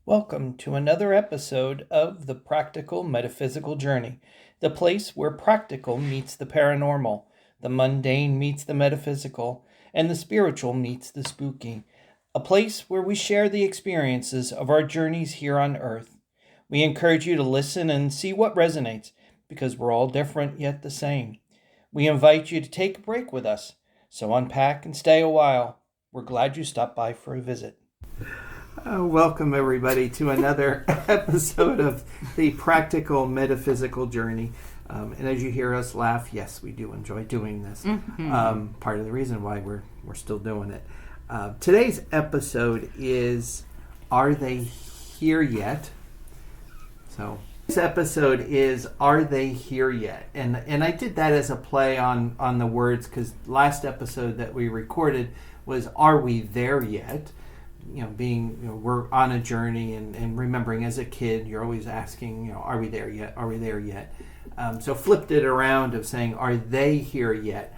Welcome to another episode of The Practical Metaphysical Journey, the place where practical meets the paranormal, the mundane meets the metaphysical, and the spiritual meets the spooky. A place where we share the experiences of our journeys here on Earth. We encourage you to listen and see what resonates, because we're all different yet the same. We invite you to take a break with us, so unpack and stay a while. We're glad you stopped by for a visit. Welcome, everybody, to another episode of the Practical Metaphysical Journey. And as you hear us laugh, yes, we do enjoy doing this. Part of the reason why we're still doing it. Today's episode is Are They Here Yet? So this episode is Are They Here Yet? And I did that as a play on the words, because last episode that we recorded was Are We There Yet? We're on a journey and remembering as a kid, you're always asking, are we there yet? Are we there yet? So flipped it around of saying, are they here yet?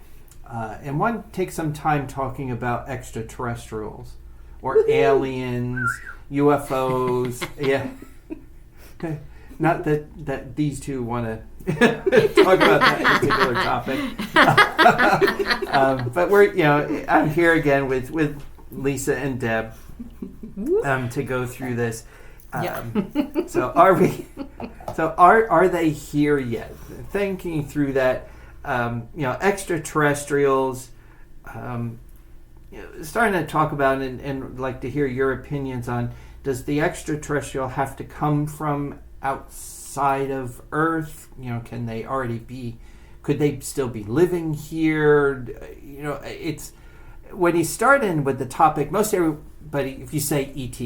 And one takes some time talking about extraterrestrials or aliens, UFOs. Yeah. Not that these two want to talk about that particular topic. But I'm here again with Lisa and Deb. To go through this. So are they here yet? Thinking through that, extraterrestrials, starting to talk about and like to hear your opinions on, does the extraterrestrial have to come from outside of Earth? Can they already be, could they still be living here? It's, when you start in with the topic, most everybody, if you say ET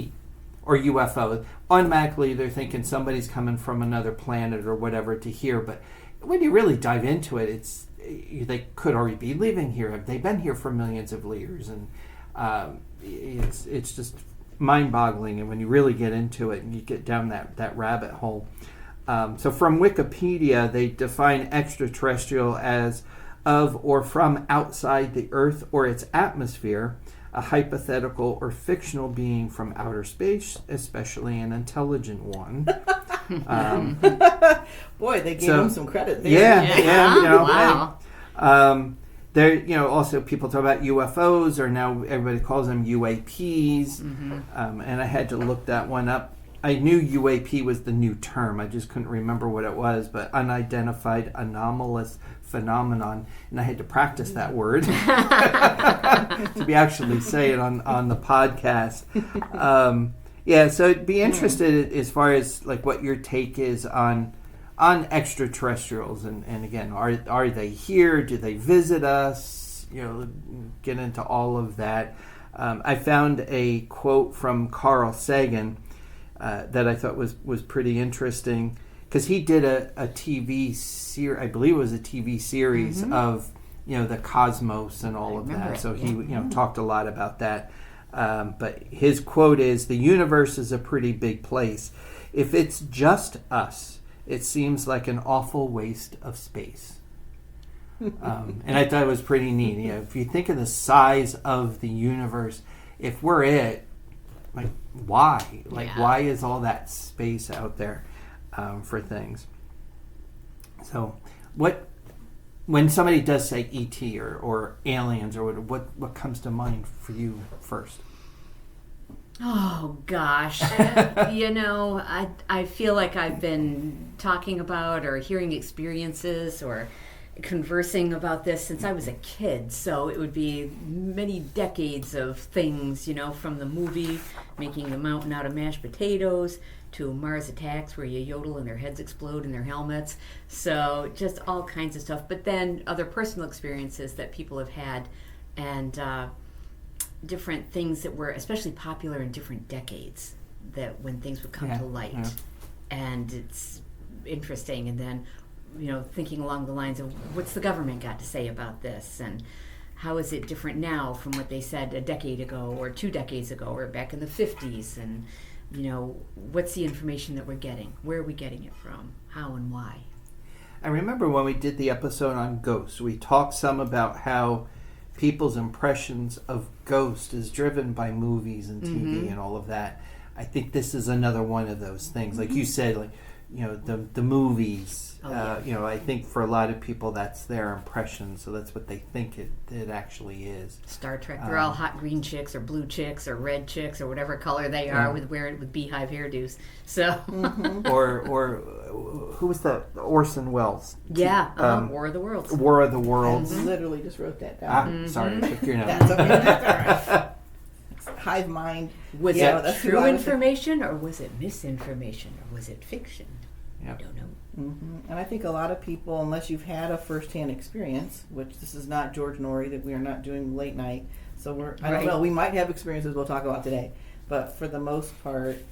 or UFO, automatically they're thinking somebody's coming from another planet or whatever to here. But when you really dive into it, they could already be living here. Have they been here for millions of years? And it's just mind-boggling. And when you really get into it and you get down that rabbit hole. So from Wikipedia, they define extraterrestrial as of or from outside the Earth or its atmosphere, a hypothetical or fictional being from outer space, especially an intelligent one. Boy, they gave him some credit there. Yeah. Wow. There, also people talk about UFOs, or now everybody calls them UAPs. And I had to look that one up. I knew UAP was the new term. I just couldn't remember what it was, but unidentified anomalous phenomenon, and I had to practice that word to be actually say it on the podcast. So it'd be interested as far as like what your take is on extraterrestrials, and again, are they here? Do they visit us? Get into all of that. I found a quote from Carl Sagan that I thought was pretty interesting, because he did a TV series, I believe it was a TV series of, the cosmos and all of that. So he, talked a lot about that. But his quote is, "The universe is a pretty big place. If it's just us, it seems like an awful waste of space." And I thought it was pretty neat. If you think of the size of the universe, if we're it, like, why? Why is all that space out there for things? So, when somebody does say ET or aliens or what comes to mind for you first? Oh gosh, I feel like I've been talking about or hearing experiences or conversing about this since I was a kid, so it would be many decades of things, from the movie Making the Mountain Out of Mashed Potatoes to Mars Attacks, where you yodel and their heads explode in their helmets. So just all kinds of stuff, but then other personal experiences that people have had, and different things that were especially popular in different decades, that when things would come to light. And it's interesting. And then thinking along the lines of what's the government got to say about this, and how is it different now from what they said a decade ago or 2 decades ago or back in the 50s, and what's the information that we're getting, where are we getting it from, how and why. I remember when we did the episode on ghosts, we talked some about how people's impressions of ghosts is driven by movies and TV and all of that. I think this is another one of those things. Like you said, like, you know, the movies. You know, I think for a lot of people that's their impression, so that's what they think it actually is. Star Trek, they're all hot green chicks or blue chicks or red chicks or whatever color they are with beehive hairdos. So or who was that? Orson Welles. Yeah, War of the Worlds. War of the Worlds. I literally just wrote that down. Sorry, I took your note. That's okay. That's all right. Hive mind. Was it true information or was it misinformation or was it fiction? Yeah. I don't know. And I think a lot of people, unless you've had a first-hand experience, which this is not George Norrie, that we are not doing late night, so I don't know, we might have experiences we'll talk about today, but for the most part,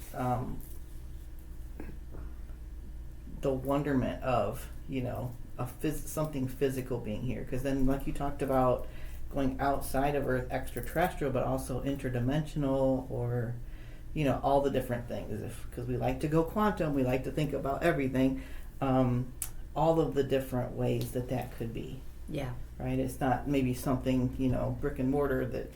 the wonderment of, you know, something physical being here, because then, like you talked about, going outside of Earth, extraterrestrial, but also interdimensional, or, you know, all the different things. Because we like to go quantum, we like to think about everything. All of the different ways that could be. Yeah. Right? It's not maybe something, you know, brick and mortar that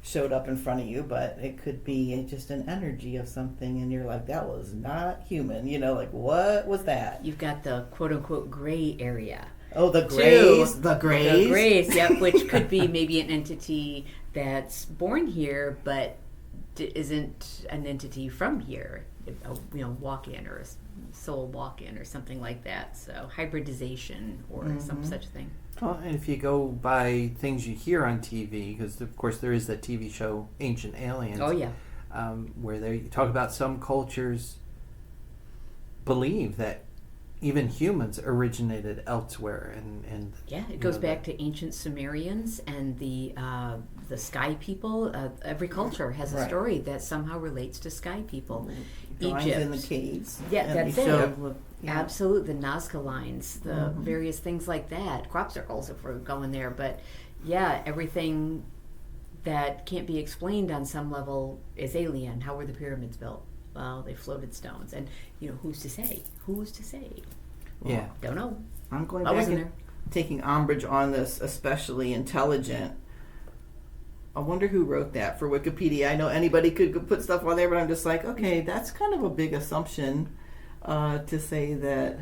showed up in front of you, but it could be just an energy of something, and you're like, that was not human. You know, like, what was that? You've got the quote-unquote gray area. Oh, the grays. The grays. The grays, yep, which could be maybe an entity that's born here, but isn't an entity from here. You know, walk-in or a soul walk-in or something like that. So hybridization or some such thing. Well, and if you go by things you hear on TV, because of course there is that TV show Ancient Aliens. Oh yeah. Where they talk about some cultures believe that even humans originated elsewhere, and yeah, it goes back to ancient Sumerians and the sky people. Every culture has a story that somehow relates to sky people. Egypt in the caves. Yeah, that's it. Yeah. Absolutely, the Nazca lines, the various things like that. Crop circles, if we're going there, but yeah, everything that can't be explained on some level is alien. How were the pyramids built? Well, they floated stones, and you know, who's to say? Who's to say? Well, yeah, don't know. I'm going back and taking umbrage on this, especially intelligent. I wonder who wrote that for Wikipedia. I know anybody could put stuff on there, but I'm just like, okay, that's kind of a big assumption to say that.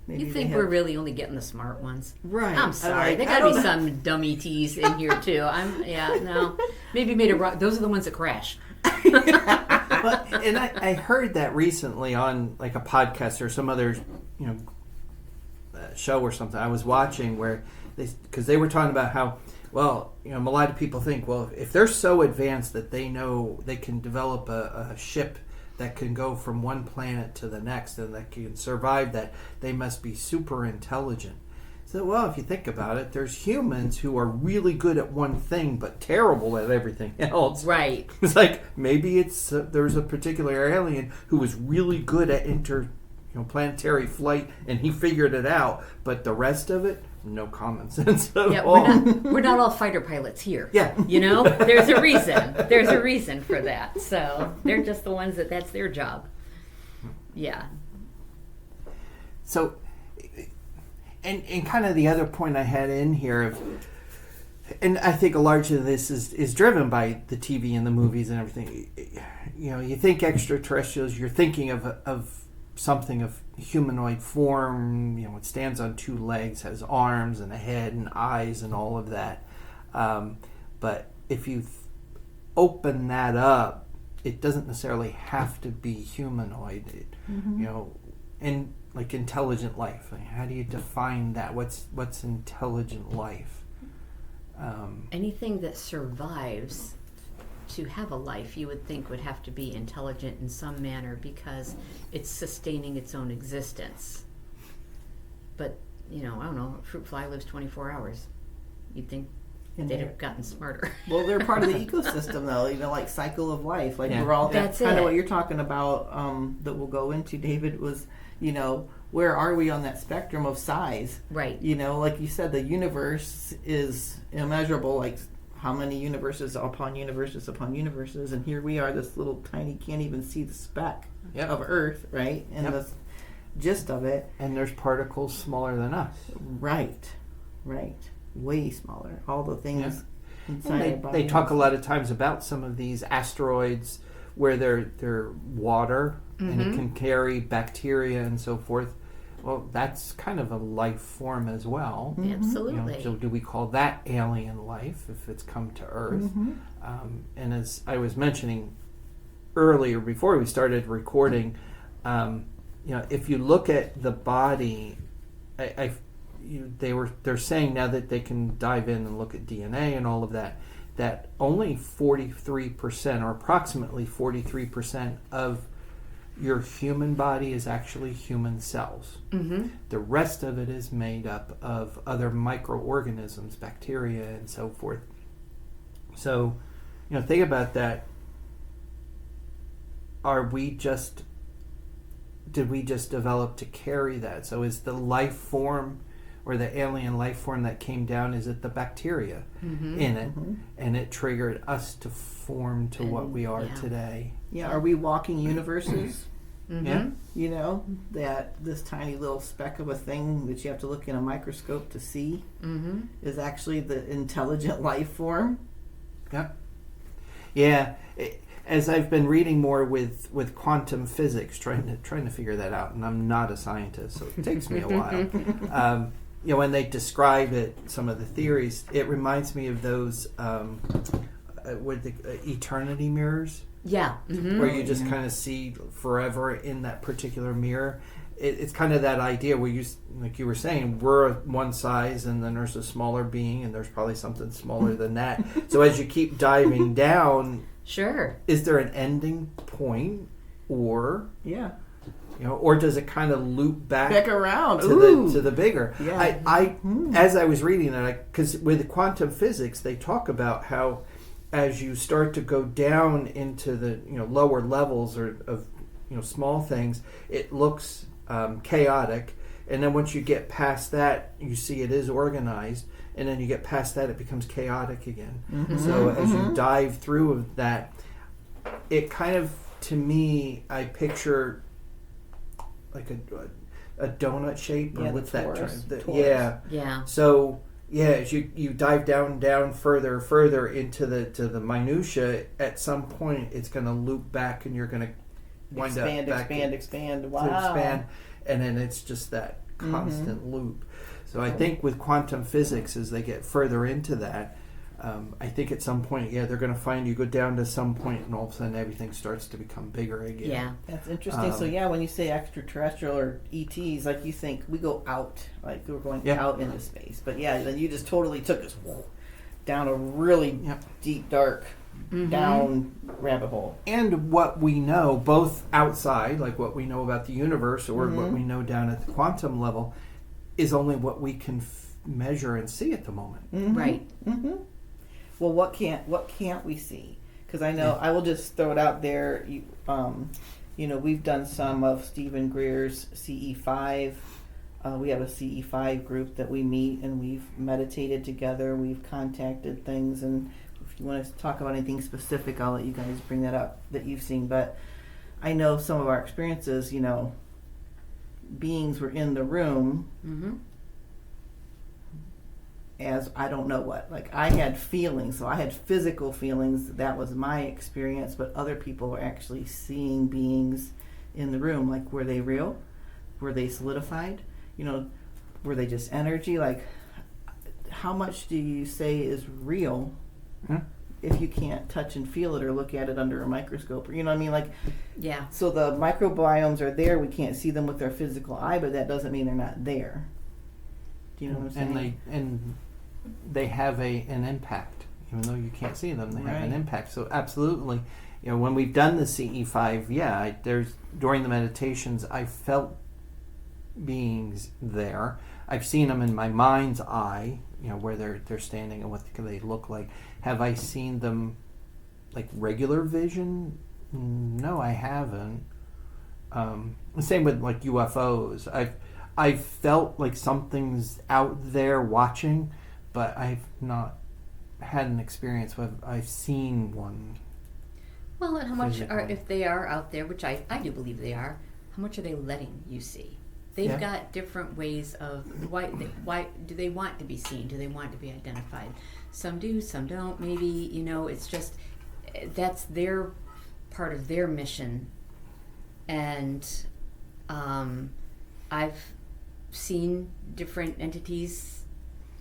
Maybe you think we're really only getting the smart ones? Right. I'm sorry. There got to be some dummy teas in here too. No. Maybe made it wrong. Those are the ones that crash. And I heard that recently on like a podcast or some other, you know, show or something I was watching where because they were talking about how, well, you know, a lot of people think, well, if they're so advanced that they know they can develop a ship that can go from one planet to the next and that can survive that, they must be super intelligent. So, well, if you think about it, there's humans who are really good at one thing but terrible at everything else. Right. It's like maybe there's a particular alien who was really good at planetary flight and he figured it out, but the rest of it, no common sense at all. We're not all fighter pilots here. Yeah. You know, there's a reason. There's a reason for that. So they're just the ones that's their job. Yeah. So, and kind of the other point I had in here and I think a large of this is driven by the TV and the movies and everything. You know, you think extraterrestrials, you're thinking of something of humanoid form. You know, it stands on two legs, has arms and a head and eyes and all of that. But if you open that up, it doesn't necessarily have to be humanoid. You know, and like intelligent life. Like, how do you define that? What's intelligent life? Anything that survives to have a life, you would think would have to be intelligent in some manner because it's sustaining its own existence. But, you know, I don't know, a fruit fly lives 24 hours. You'd think they'd have gotten smarter. Well, they're part of the ecosystem, though, you know, like cycle of life. Like we're all, that's kind it. of what you're talking about that we'll go into, David, was, you know, where are we on that spectrum of size? Right. You know, like you said, the universe is immeasurable, like how many universes upon universes upon universes, and here we are, this little tiny, can't even see the speck of Earth, right? And the gist of it. And there's particles smaller than us. Right. Way smaller. All the things inside our body. They talk a lot of times about some of these asteroids where they're water and it can carry bacteria and so forth. Well, that's kind of a life form as well. Absolutely. So do we call that alien life if it's come to Earth? And as I was mentioning earlier, before we started recording, if you look at the body, they're saying now that they can dive in and look at DNA and all of that, that only 43% or approximately 43% of your human body is actually human cells. The rest of it is made up of other microorganisms, bacteria, and so forth. So, think about that. Did we just develop to carry that? So is the life form or the alien life form that came down, is it the bacteria in it? And it triggered us to form to what we are today. Yeah, are we walking universes? Yeah. That this tiny little speck of a thing that you have to look in a microscope to see is actually the intelligent life form. Yeah. As I've been reading more with quantum physics, trying to figure that out, and I'm not a scientist, so it takes me a while. When they describe it, some of the theories, it reminds me of those with the eternity mirrors. Yeah. Where you just kind of see forever in that particular mirror. It's kind of that idea where like you were saying, we're one size and then there's a smaller being and there's probably something smaller than that. So as you keep diving down, is there an ending point, or or does it kind of loop back around to the bigger? Yeah. As I was reading that, because with quantum physics, they talk about how as you start to go down into the lower levels of small things, it looks chaotic, and then once you get past that, you see it is organized, and then you get past that, it becomes chaotic again. So as you dive through that, it kind of, to me, I picture like a donut shape, or what's that term? Yeah. So as you dive down further into the minutia, at some point it's going to loop back, and you're going to wind expand. Wow. To expand, and then it's just that constant loop. So I think with quantum physics, as they get further into that, I think at some point, they're going to find you go down to some point, and all of a sudden everything starts to become bigger again. Yeah, that's interesting. So when you say extraterrestrial or ETs, like you think we go out, like we're going out into space, but then you just totally took us down a really deep, dark down rabbit hole. And what we know, both outside, like what we know about the universe, or what we know down at the quantum level, is only what we can measure and see at the moment. Right. Well, what can't we see? Because I know, I will just throw it out there. We've done some of Stephen Greer's CE5. We have a CE5 group that we meet, and we've meditated together. We've contacted things, and if you want to talk about anything specific, I'll let you guys bring that up that you've seen. But I know some of our experiences, beings were in the room as I don't know what. Like, I had feelings, so I had physical feelings. That was my experience, but other people were actually seeing beings in the room. Like, were they real? Were they solidified? Were they just energy? Like, how much do you say is real if you can't touch and feel it or look at it under a microscope? Or, you know what I mean? Like, so the microbiomes are there. We can't see them with our physical eye, but that doesn't mean they're not there. Do you know what I'm saying? And they have an impact, even though you can't see them. They have an impact. So absolutely, when we've done the CE5, there's during the meditations, I felt beings there. I've seen them in my mind's eye, where they're standing and what they look like. Have I seen them like regular vision? No, I haven't. Same with like UFOs. I've felt like something's out there watching, but I've not had an experience where I've seen one. Well, and how much if they are out there, which I do believe they are, how much are they letting you see? They've got different ways of why do they want to be seen? Do they want to be identified? Some do, some don't. Maybe it's just that's their part of their mission. And I've seen different entities,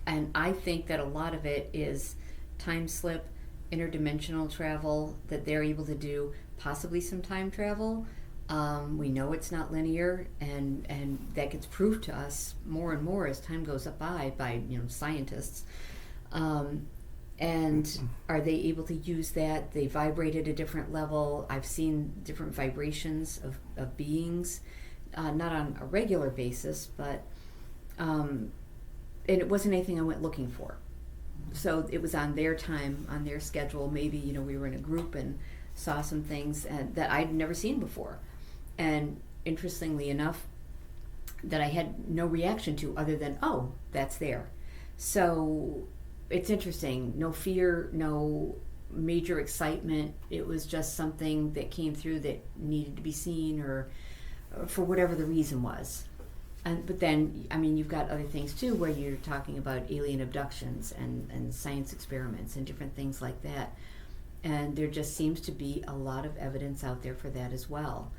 and I think that a lot of it is time slip, interdimensional travel that they're able to do, possibly some time travel. We know it's not linear, and that gets proved to us more and more as time goes by scientists. And are they able to use that? They vibrate at a different level. I've seen different vibrations of beings, not on a regular basis, but and it wasn't anything I went looking for. So it was on their time, on their schedule. Maybe we were in a group and saw some things that I'd never seen before, and interestingly enough, that I had no reaction to other than, oh, that's there. So it's interesting. No fear, no major excitement. It was just something that came through that needed to be seen, or for whatever the reason was. But then, you've got other things too, where you're talking about alien abductions and science experiments and different things like that. And there just seems to be a lot of evidence out there for that as well.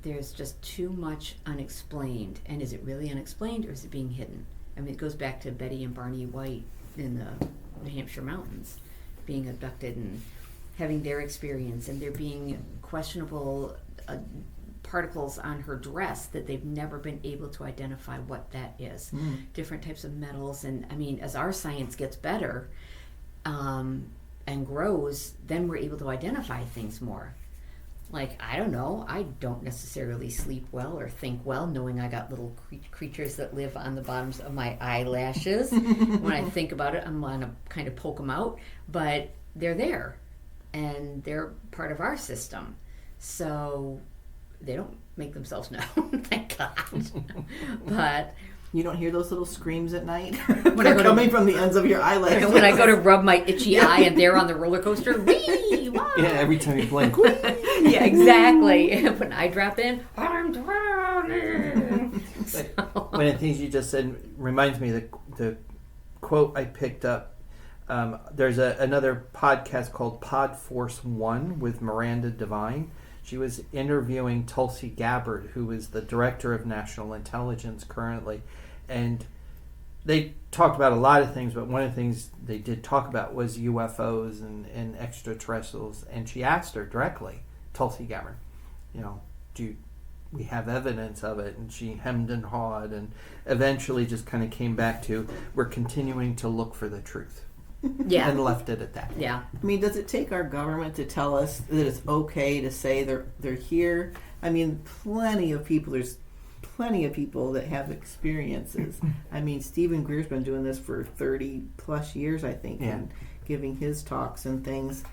There's just too much unexplained. And is it really unexplained, or is it being hidden? It goes back to Betty and Barney White in the New Hampshire mountains, being abducted and having their experience, and there being questionable particles on her dress that they've never been able to identify what that is. Different types of metals, and as our science gets better and grows, then we're able to identify things more. Like, I don't know, I don't necessarily sleep well or think well knowing I got little creatures that live on the bottoms of my eyelashes. When I think about it, I'm going to kind of poke them out, but they're there, and they're part of our system. So they don't make themselves known, thank God. But you don't hear those little screams at night when they're coming from the ends of your eyelashes. When I go to rub my itchy eye and they're on the roller coaster, wee, wow. Yeah, every time you blink. Yeah, exactly. When I drop in, I'm drowning. So. One of the things you just said reminds me of the quote I picked up. There's another podcast called Pod Force One with Miranda Devine. She was interviewing Tulsi Gabbard, who is the director of national intelligence currently. And they talked about a lot of things, but one of the things they did talk about was UFOs and extraterrestrials. And she asked her directly, Tulsi Gabbard, do we have evidence of it? And she hemmed and hawed and eventually just kind of came back to, we're continuing to look for the truth. Yeah. And left it at that. Yeah. Does it take our government to tell us that it's okay to say they're here? Plenty of people that have experiences. Stephen Greer's been doing this for 30 plus years, I think, and giving his talks and things,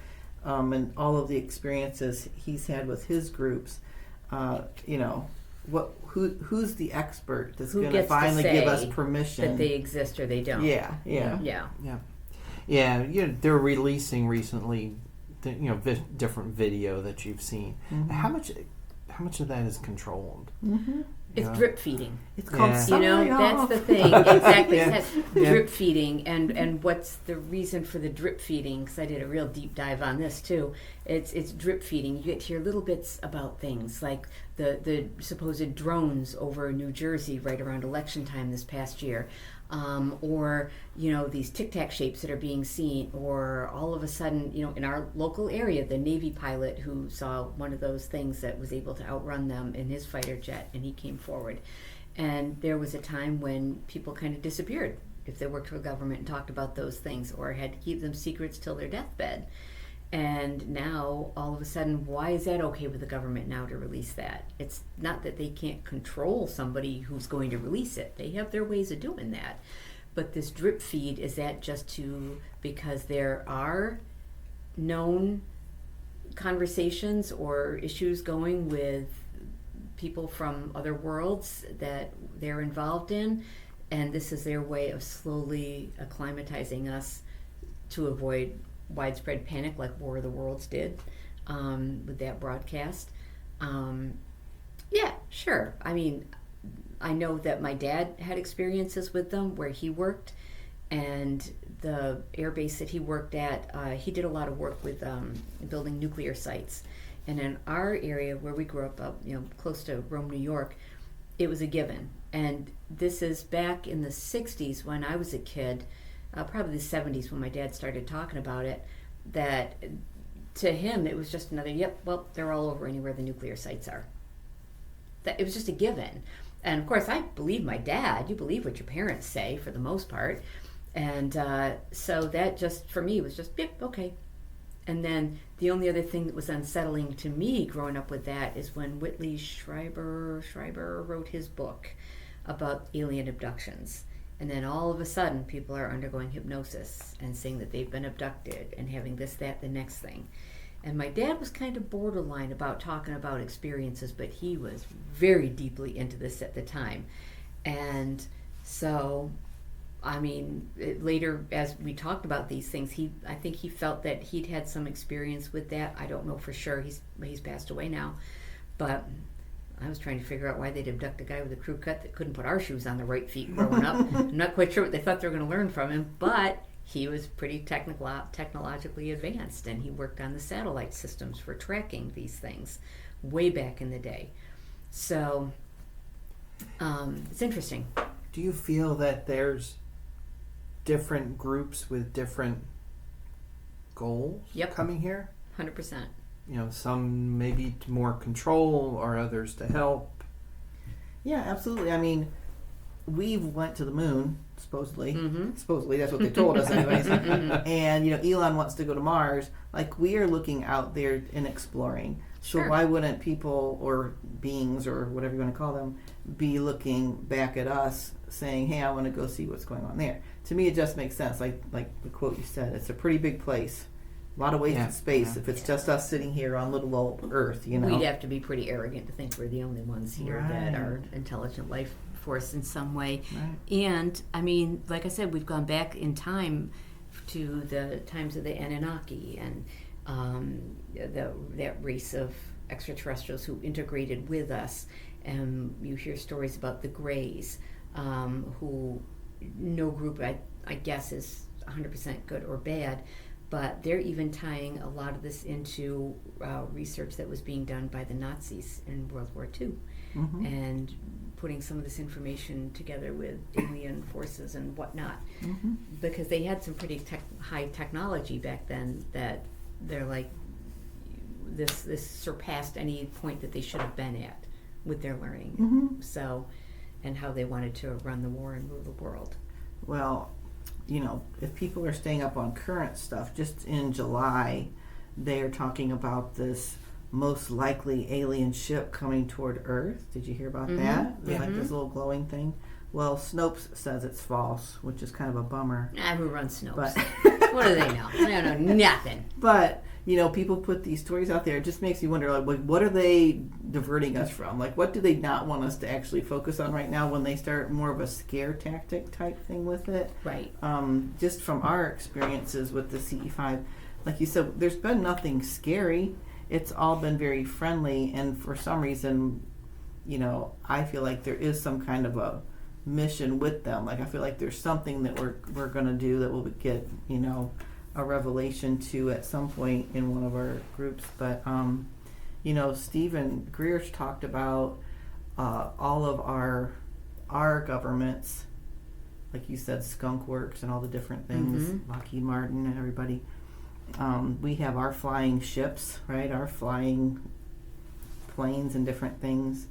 and all of the experiences he's had with his groups. Who's the expert that's going to finally give us permission that they exist or they don't? Yeah. Yeah, they're releasing recently, different video that you've seen. Mm-hmm. How much of that is controlled? Mm-hmm. It's drip feeding. It's called that's the thing. Exactly. It's drip feeding, and what's the reason for the drip feeding? Because I did a real deep dive on this too. It's drip feeding. You get to hear little bits about things like the supposed drones over New Jersey right around election time this past year. Or these Tic Tac shapes that are being seen, or all of a sudden, in our local area, the Navy pilot who saw one of those things that was able to outrun them in his fighter jet, and he came forward. And there was a time when people kind of disappeared if they worked for the government and talked about those things, or had to keep them secrets till their deathbed. And now, all of a sudden, why is that okay with the government now to release that? It's not that they can't control somebody who's going to release it. They have their ways of doing that. But this drip feed, is that just because there are known conversations or issues going with people from other worlds that they're involved in, and this is their way of slowly acclimatizing us to avoid widespread panic like War of the Worlds did with that broadcast. Yeah, sure. I know that my dad had experiences with them where he worked, and the air base that he worked at, he did a lot of work with building nuclear sites. And in our area where we grew up, close to Rome, New York, it was a given. And this is back in the 60s when I was a kid, probably the 70s when my dad started talking about it, that to him it was just another, they're all over anywhere the nuclear sites are. That it was just a given. And of course, I believe my dad. You believe what your parents say for the most part. And so that just, for me, was just, okay. And then the only other thing that was unsettling to me growing up with that is when Whitley Schreiber wrote his book about alien abductions. And then all of a sudden, people are undergoing hypnosis and saying that they've been abducted and having this, that, the next thing. And my dad was kind of borderline about talking about experiences, but he was very deeply into this at the time. And so, I mean, later as we talked about these things, I think he felt that he'd had some experience with that. I don't know for sure. He's passed away now. But I was trying to figure out why they'd abduct a guy with a crew cut that couldn't put our shoes on the right feet growing up. I'm not quite sure what they thought they were going to learn from him, but he was pretty technologically advanced, and he worked on the satellite systems for tracking these things way back in the day. So it's interesting. Do you feel that there's different groups with different goals coming here? 100%. Some maybe to more control or others to help. Yeah, absolutely. I mean, we went to the moon, supposedly. Mm-hmm. Supposedly, that's what they told us anyways. And, Elon wants to go to Mars. Like, we are looking out there and exploring. So why wouldn't people or beings or whatever you want to call them be looking back at us saying, hey, I want to go see what's going on there? To me, it just makes sense. Like the quote you said, it's a pretty big place. A lot of wasted space if it's just us sitting here on little old Earth, We'd have to be pretty arrogant to think we're the only ones here that are intelligent life force in some way. Right. And, I mean, like I said, we've gone back in time to the times of the Anunnaki and that race of extraterrestrials who integrated with us. And you hear stories about the Greys, who no group, I guess, is 100% good or bad. But they're even tying a lot of this into research that was being done by the Nazis in World War II, and putting some of this information together with alien forces and whatnot, because they had some pretty high technology back then that they're like, this surpassed any point that they should have been at with their learning. So, and how they wanted to run the war and rule the world. Well, if people are staying up on current stuff, just in July, they're talking about this most likely alien ship coming toward Earth. Did you hear about that? Yeah. Like this little glowing thing? Well, Snopes says it's false, which is kind of a bummer. Who runs Snopes? But what do they know? They don't know nothing. But, people put these stories out there. It just makes you wonder, like, what are they diverting us from? Like, what do they not want us to actually focus on right now when they start more of a scare tactic type thing with it? Right. Just from our experiences with the CE5, like you said, there's been nothing scary. It's all been very friendly, and for some reason, I feel like there is some kind of a mission with them. Like, I feel like there's something that we're going to do that we'll get, a revelation to at some point in one of our groups. But Stephen Greer's talked about all of our governments, like you said, Skunk Works and all the different things, Lockheed Martin and everybody. We have our flying ships, right? Our flying planes and different things,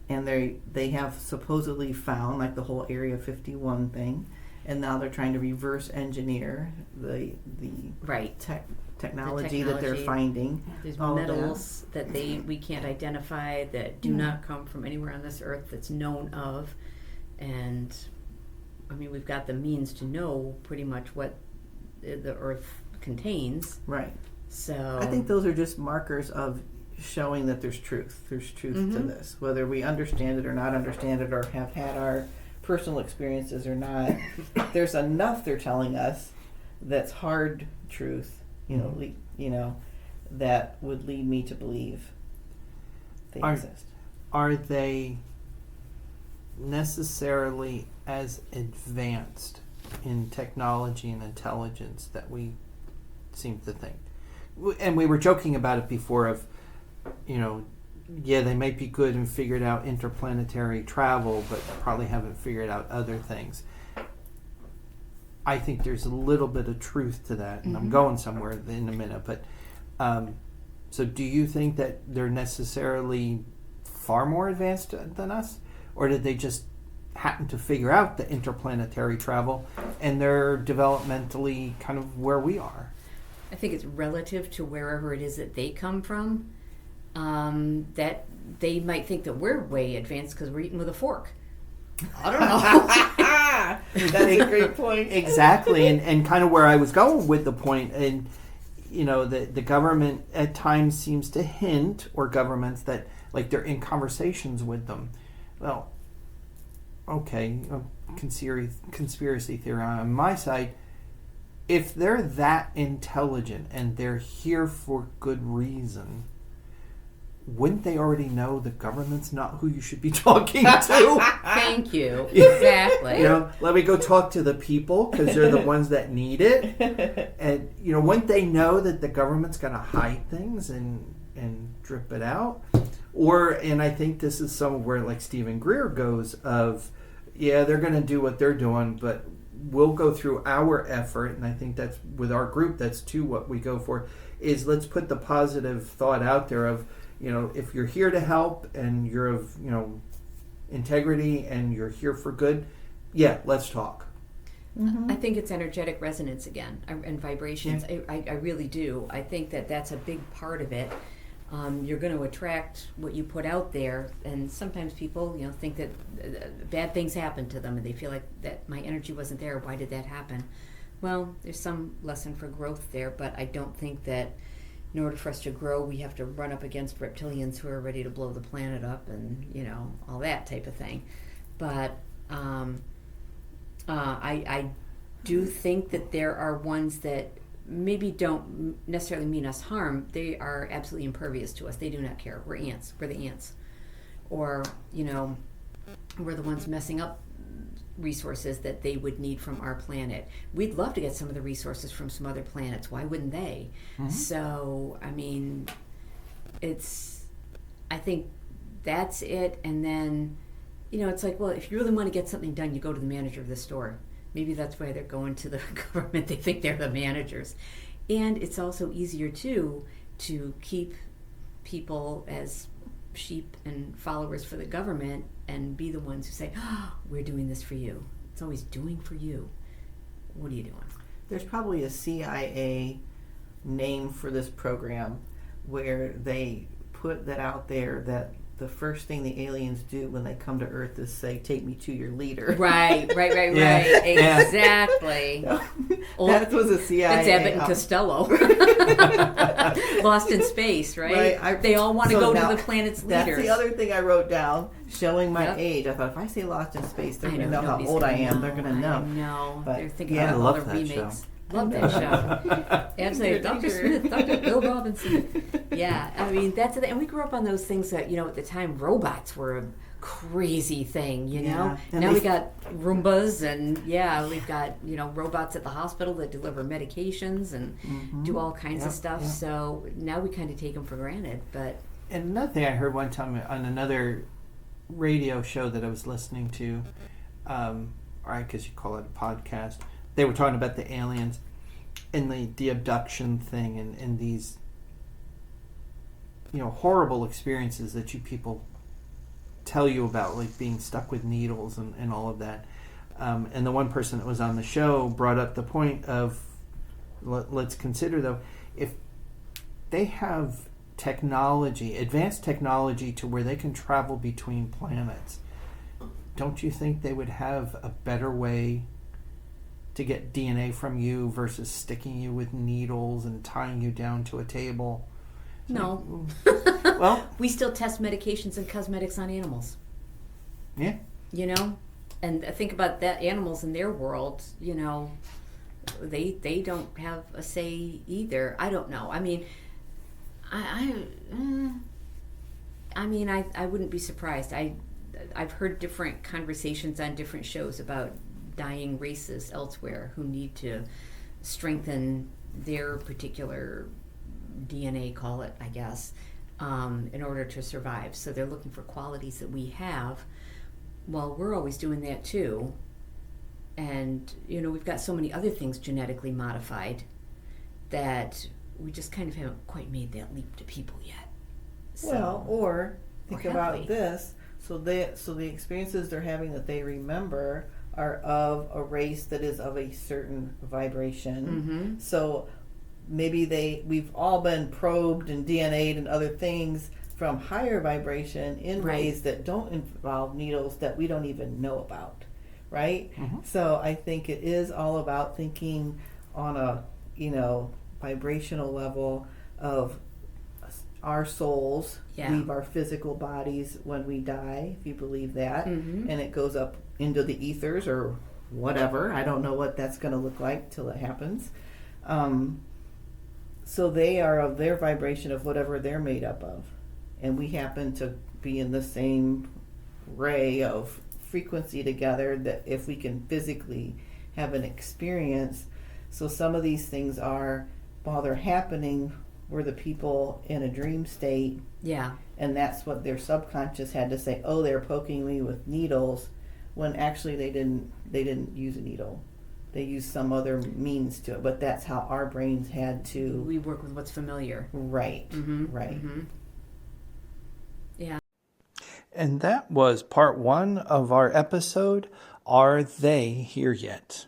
and they have supposedly found like the whole Area 51 thing. And now they're trying to reverse engineer the technology that they're finding. There's metals that we can't identify that do not come from anywhere on this earth that's known of. And, I mean, we've got the means to know pretty much what the earth contains. Right. So I think those are just markers of showing that there's truth. There's truth to this. Whether we understand it or not understand it, or have had our personal experiences or not, there's enough they're telling us that's hard truth, that would lead me to believe they exist. Are they necessarily as advanced in technology and intelligence that we seem to think? And we were joking about it before of yeah, they might be good and figured out interplanetary travel, but probably haven't figured out other things. I think there's a little bit of truth to that, and I'm going somewhere in a minute. But so, do you think that they're necessarily far more advanced than us, or did they just happen to figure out the interplanetary travel and they're developmentally kind of where we are? I think it's relative to wherever it is that they come from. That they might think that we're way advanced because we're eating with a fork. I don't know. That's a great point. Exactly, and kind of where I was going with the point, and the government at times seems to hint, or governments, that like they're in conversations with them. Well, okay, conspiracy theory on my side. If they're that intelligent and they're here for good reason, wouldn't they already know the government's not who you should be talking to? Thank you. Exactly. Let me go talk to the people because they're the ones that need it. And, wouldn't they know that the government's going to hide things and drip it out? And I think this is somewhere like Stephen Greer goes of, yeah, they're going to do what they're doing, but we'll go through our effort. And I think that's with our group, that's too what we go for, is let's put the positive thought out there of, if you're here to help and you're of, integrity and you're here for good, yeah, let's talk. Mm-hmm. I think it's energetic resonance again and vibrations. Yeah. I really do. I think that that's a big part of it. You're going to attract what you put out there, and sometimes people, think that bad things happen to them and they feel like that my energy wasn't there. Why did that happen? Well, there's some lesson for growth there, but I don't think that in order for us to grow, we have to run up against reptilians who are ready to blow the planet up and, all that type of thing. But I do think that there are ones that maybe don't necessarily mean us harm. They are absolutely impervious to us. They do not care. We're ants. We're the ants. Or, we're the ones messing up resources that they would need from our planet. We'd love to get some of the resources from some other planets. Why wouldn't they? Mm-hmm. So, I think that's it. And then, it's like, well, if you really want to get something done, you go to the manager of the store. Maybe that's why they're going to the government. They think they're the managers. And it's also easier, too, to keep people as sheep and followers for the government and be the ones who say, we're doing this for you. It's always doing for you. What are you doing? There's probably a CIA name for this program where they put that out there that the first thing the aliens do when they come to Earth is say, take me to your leader. Right. Exactly. That was a CIA. It's Abbott and Costello. Lost in space, right? They all want to go to the planet's leaders. That's the other thing I wrote down, showing my age. I thought, if I say Lost in Space, they're going to know how old I am. They're going to know. I know. But, they're thinking about all the remakes. Show. Love that show. Absolutely. Dr. Smith, Dr. Bill Robinson. Yeah, that's the thing. And we grew up on those things that, at the time, robots were a crazy thing, Yeah. Now we got Roombas and, we've got, robots at the hospital that deliver medications and do all kinds of stuff. Yeah. So now we kind of take them for granted. But and another thing I heard one time on another radio show that I was listening to, I guess you call it a podcast, they were talking about the aliens and the abduction thing and these horrible experiences that you people tell you about, like being stuck with needles and all of that. And the one person that was on the show brought up the point of, let's consider though, if they have technology, advanced technology to where they can travel between planets, don't you think they would have a better way to get DNA from you versus sticking you with needles and tying you down to a table? No. Well, we still test medications and cosmetics on animals. Yeah. And think about that, animals in their world, they don't have a say either. I don't know. I wouldn't be surprised. I've heard different conversations on different shows about dying races elsewhere who need to strengthen their particular DNA, call it, I guess. in order to survive. So they're looking for qualities that we have. Well, we're always doing that too. And, we've got so many other things genetically modified that we just kind of haven't quite made that leap to people yet. So, Well, or think Or have about we? this. So the experiences they're having that they remember are of a race that is of a certain vibration. Mhm. So maybe we've all been probed and DNA'd and other things from higher vibration in Right. ways that don't involve needles that we don't even know about, right? Mhm. So I think it is all about thinking on a vibrational level of our souls Yeah. leave our physical bodies when we die, if you believe that, Mhm. and it goes up into the ethers or whatever. I don't know what that's going to look like till it happens. So they are of their vibration of whatever they're made up of, and we happen to be in the same ray of frequency together, that if we can physically have an experience. So some of these things are, while they're happening, we're the people in a dream state, Yeah. and that's what their subconscious had to say, oh, they're poking me with needles, when actually they didn't use a needle. They used some other means to it, but that's how our brains had to. We work with what's familiar. Right. Right. Yeah. And that was part 1 of our episode, Are They Here Yet?